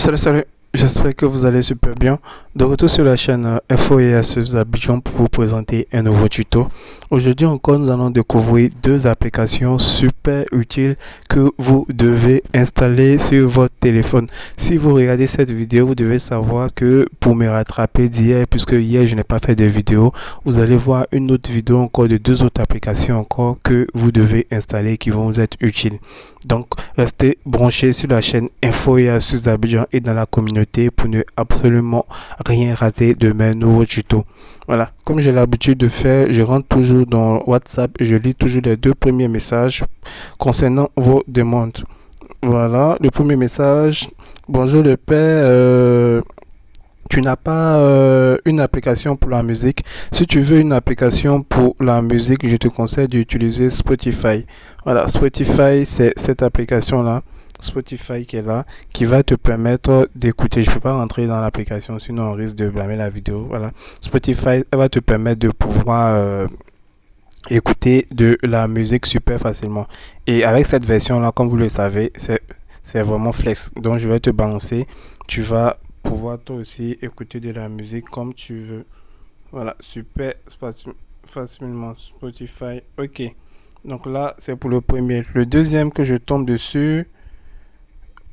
Salut, salut, j'espère que vous allez super bien. De retour sur la chaîne Info et Astuces d'Abidjan pour vous présenter un nouveau tuto. Aujourd'hui encore, nous allons découvrir deux applications super utiles que vous devez installer sur votre téléphone. Si vous regardez cette vidéo, vous devez savoir que pour me rattraper d'hier, puisque hier je n'ai pas fait de vidéo, vous allez voir une autre vidéo encore de deux autres applications encore que vous devez installer qui vont vous être utiles. Donc, restez branchés sur la chaîne Info et Astuces d'Abidjan et dans la communauté pour ne absolument rien rater de mes nouveaux tutos. Voilà, comme j'ai l'habitude de faire, je rentre toujours dans WhatsApp et je lis toujours les deux premiers messages concernant vos demandes. Voilà, le premier message. Bonjour le père. Tu n'as pas une application pour la musique. Si tu veux une application pour la musique, je te conseille d'utiliser Spotify. Voilà, Spotify, c'est cette application-là, Spotify qui est là, qui va te permettre d'écouter. Je ne peux pas rentrer dans l'application, sinon on risque de blâmer la vidéo. Voilà, Spotify elle va te permettre de pouvoir écouter de la musique super facilement. Et avec cette version-là, comme vous le savez, c'est vraiment flex. Donc, je vais te balancer. Tu vas pouvoir toi aussi écouter de la musique comme tu veux. Voilà, super facilement Spotify. Ok. Donc là, c'est pour le premier. Le deuxième que je tombe dessus.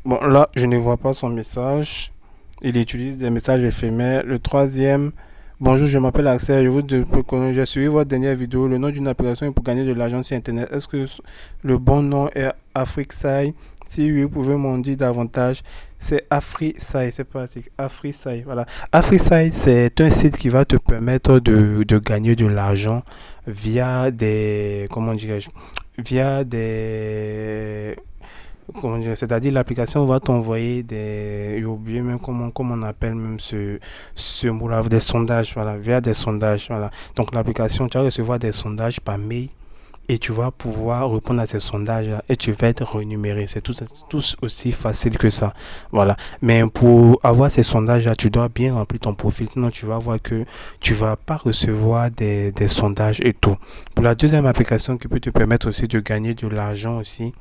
Bon, là, je ne vois pas son message. Il utilise des messages éphémères. Le troisième. Bonjour, je m'appelle Axel. J'ai suivi votre dernière vidéo. Le nom d'une application est pour gagner de l'argent sur Internet. Est-ce que le bon nom est AfriSai? Si oui, vous pouvez m'en dire davantage. C'est AfriSai, c'est pratique. AfriSai, voilà. AfriSai, c'est un site qui va te permettre de gagner de l'argent via des, comment dirais-je, via des, comment dire, c'est-à-dire l'application va t'envoyer des, j'ai oublié même comment on appelle même ce mot-là, des sondages, voilà, via des sondages, voilà. Donc l'application, tu vas recevoir des sondages par mail et tu vas pouvoir répondre à ces sondages-là et tu vas être rémunéré. C'est tout aussi facile que ça, voilà. Mais pour avoir ces sondages-là, tu dois bien remplir ton profil, sinon tu vas voir que tu vas pas recevoir des sondages et tout. Pour la deuxième application qui peut te permettre aussi de gagner de l'argent aussi,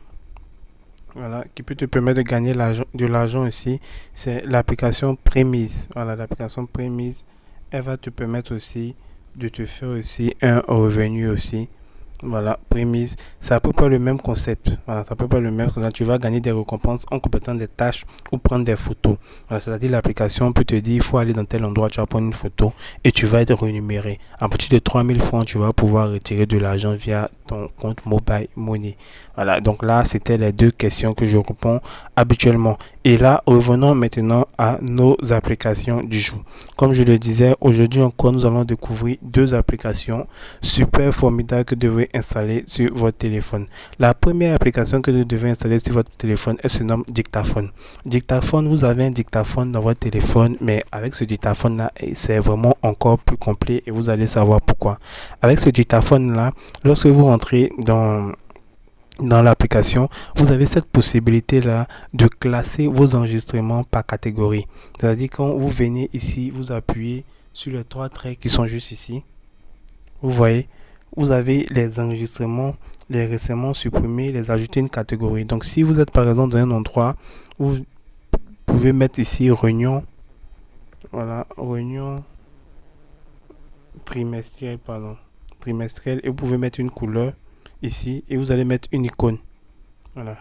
voilà, qui peut te permettre de gagner de l'argent aussi, c'est l'application Prémise. Voilà, l'application Prémise, elle va te permettre aussi de te faire aussi un revenu aussi. Voilà, Prémise, c'est à peu près le même concept. Voilà, c'est à peu près le même concept. Tu vas gagner des récompenses en complétant des tâches ou prendre des photos. Voilà, c'est-à-dire l'application peut te dire il faut aller dans tel endroit, tu vas prendre une photo et tu vas être rémunéré. À partir de 3000 francs, tu vas pouvoir retirer de l'argent via ton compte Mobile Money. Voilà, donc là, c'était les deux questions que je réponds habituellement. Et là, revenons maintenant à nos applications du jour. Comme je le disais, aujourd'hui encore, nous allons découvrir deux applications super formidables que vous devez installer sur votre téléphone. La première application que vous devez installer sur votre téléphone, elle se nomme Dictaphone. Dictaphone, vous avez un dictaphone dans votre téléphone, mais avec ce dictaphone-là, c'est vraiment encore plus complet et vous allez savoir pourquoi. Avec ce dictaphone-là, lorsque vous rentrez dans l'application, vous avez cette possibilité là de classer vos enregistrements par catégorie. C'est-à-dire quand vous venez ici, vous appuyez sur les trois traits qui sont juste ici. Vous voyez, vous avez les enregistrements, les récemment supprimés, les ajouter une catégorie. Donc si vous êtes par exemple dans un endroit, vous pouvez mettre ici réunion, voilà, réunion trimestrielle, trimestrielle, et vous pouvez mettre une couleur ici et vous allez mettre une icône, voilà,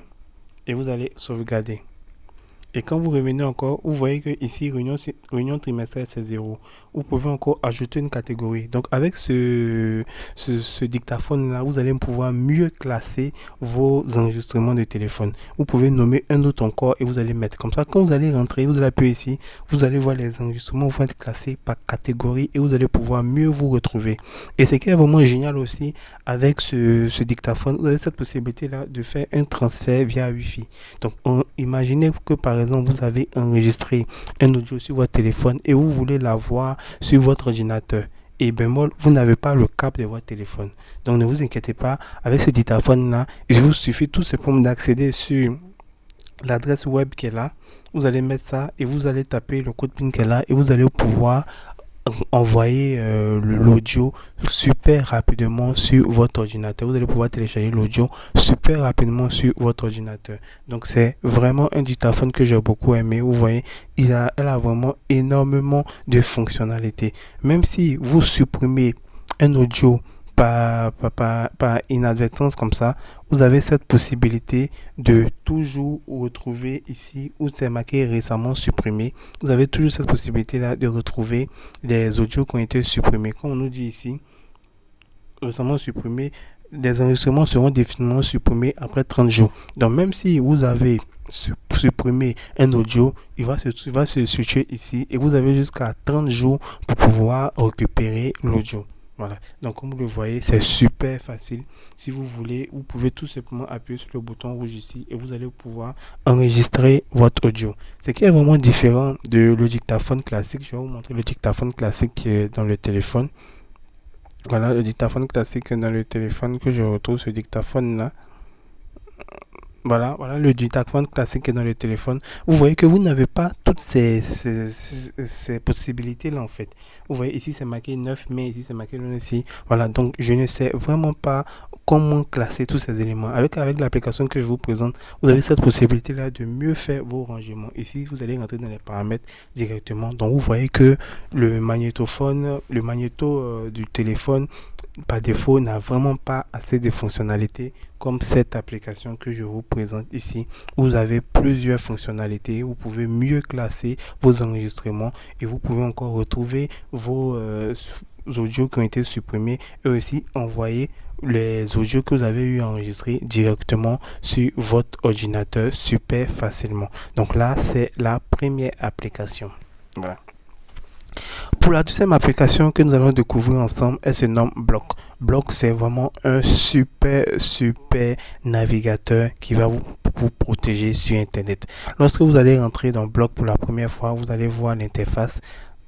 et vous allez sauvegarder. Et quand vous revenez encore, vous voyez que ici, réunion trimestrielle, c'est 0. Vous pouvez encore ajouter une catégorie. Donc, avec ce dictaphone-là, vous allez pouvoir mieux classer vos enregistrements de téléphone. Vous pouvez nommer un autre encore et vous allez mettre. Comme ça, quand vous allez rentrer, vous allez appuyer ici, vous allez voir les enregistrements vont être classés par catégorie et vous allez pouvoir mieux vous retrouver. Et ce qui est vraiment génial aussi, avec ce dictaphone, vous avez cette possibilité-là de faire un transfert via Wi-Fi. Donc, imaginez que par exemple, vous avez enregistré un audio sur votre téléphone et vous voulez l'avoir sur votre ordinateur. Et bémol, vous n'avez pas le câble de votre téléphone. Donc, ne vous inquiétez pas, avec ce dictaphone-là, il vous suffit tout simplement d'accéder sur l'adresse web qui est là. Vous allez mettre ça et vous allez taper le code PIN qui est là et vous allez pouvoir envoyer l'audio super rapidement sur votre ordinateur. Vous allez pouvoir télécharger l'audio super rapidement sur votre ordinateur. Donc c'est vraiment un dictaphone que j'ai beaucoup aimé. Vous voyez, elle a vraiment énormément de fonctionnalités. Même si vous supprimez un audio par inadvertance comme ça, vous avez cette possibilité de toujours retrouver ici où c'est marqué récemment supprimé. Vous avez toujours cette possibilité là de retrouver les audios qui ont été supprimés. Comme on nous dit ici, récemment supprimés, les enregistrements seront définitivement supprimés après 30 jours. Donc même si vous avez supprimé un audio, il va se switcher ici et vous avez jusqu'à 30 jours pour pouvoir récupérer l'audio. Voilà, donc comme vous le voyez, c'est super facile. Si vous voulez, vous pouvez tout simplement appuyer sur le bouton rouge ici et vous allez pouvoir enregistrer votre audio. Ce qui est vraiment différent de le dictaphone classique. Je vais vous montrer le dictaphone classique qui est dans le téléphone. Voilà, le dictaphone classique dans le téléphone que je retrouve, ce dictaphone là. Voilà le dictaphone classique dans le téléphone. Vous voyez que vous n'avez pas toutes ces possibilités-là en fait. Vous voyez ici c'est marqué 9 mai, ici c'est marqué ici. Voilà, donc je ne sais vraiment pas comment classer tous ces éléments. Avec l'application que je vous présente, vous avez cette possibilité-là de mieux faire vos rangements. Ici, vous allez rentrer dans les paramètres directement. Donc vous voyez que le magnéto du téléphone par défaut n'a vraiment pas assez de fonctionnalités comme cette application que je vous présente ici. Vous avez plusieurs fonctionnalités, vous pouvez mieux classer vos enregistrements et vous pouvez encore retrouver vos audios qui ont été supprimés et aussi envoyer les audios que vous avez eu enregistrés directement sur votre ordinateur super facilement. Donc là, c'est la première application. Voilà. Pour la deuxième application que nous allons découvrir ensemble, elle se nomme Block. Block, c'est vraiment un super navigateur qui va vous protéger sur Internet. Lorsque vous allez rentrer dans Block pour la première fois, vous allez voir l'interface.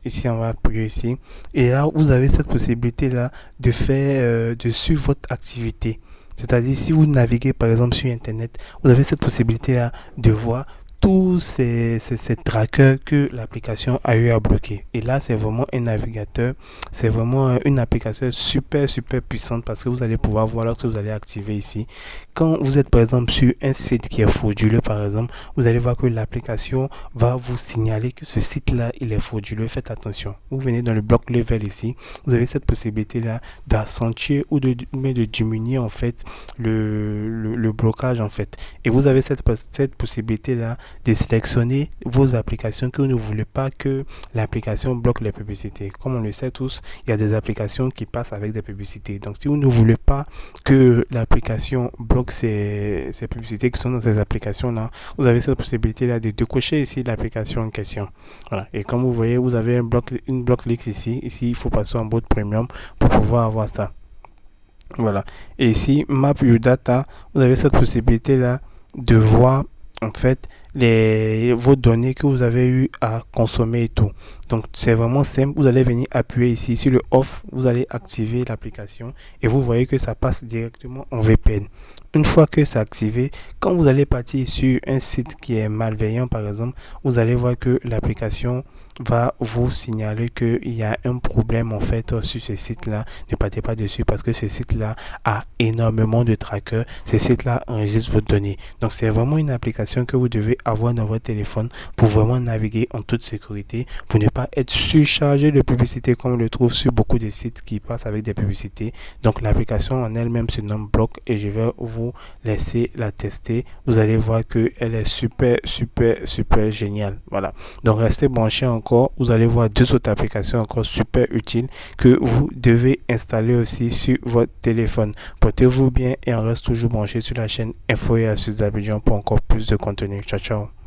Ici, on va appuyer ici. Et là, vous avez cette possibilité-là de faire, de suivre votre activité. C'est-à-dire, si vous naviguez par exemple sur Internet, vous avez cette possibilité-là de voir tous ces trackers que l'application a eu à bloquer. Et là, c'est vraiment un navigateur, c'est vraiment une application super puissante parce que vous allez pouvoir voir lorsque vous allez activer ici. Quand vous êtes par exemple sur un site qui est frauduleux par exemple, vous allez voir que l'application va vous signaler que ce site-là, il est frauduleux. Faites attention. Vous venez dans le block level ici, vous avez cette possibilité-là d'accentuer ou de diminuer en fait le blocage en fait. Et vous avez cette possibilité-là de sélectionner vos applications que vous ne voulez pas que l'application bloque les publicités. Comme on le sait tous, il y a des applications qui passent avec des publicités. Donc si vous ne voulez pas que l'application bloque ces publicités qui sont dans ces applications-là, vous avez cette possibilité-là de décocher ici l'application en question. Voilà. Et comme vous voyez, vous avez une block list ici. Ici, il faut passer en mode premium pour pouvoir avoir ça. Voilà. Et ici, Map Your Data, vous avez cette possibilité-là de voir en fait vos données que vous avez eu à consommer et tout. Donc c'est vraiment simple, vous allez venir appuyer ici sur le off, vous allez activer l'application et vous voyez que ça passe directement en VPN. Une fois que c'est activé, quand vous allez partir sur un site qui est malveillant par exemple, vous allez voir que l'application va vous signaler qu'il y a un problème en fait sur ce site là. Ne partez pas dessus parce que ce site là a énormément de trackers. Ce site là enregistre vos données. Donc c'est vraiment une application que vous devez avoir dans votre téléphone pour vraiment naviguer en toute sécurité, pour ne pas être surchargé de publicités comme on le trouve sur beaucoup de sites qui passent avec des publicités. Donc l'application en elle-même se nomme Block et je vais vous laisser la tester. Vous allez voir que elle est super géniale. Voilà. Donc restez branchés encore. Vous allez voir deux autres applications encore super utiles que vous devez installer aussi sur votre téléphone. Portez-vous bien et on reste toujours branché sur la chaîne Info et Astuces d'Abidjan pour encore plus de contenu. Ciao ciao.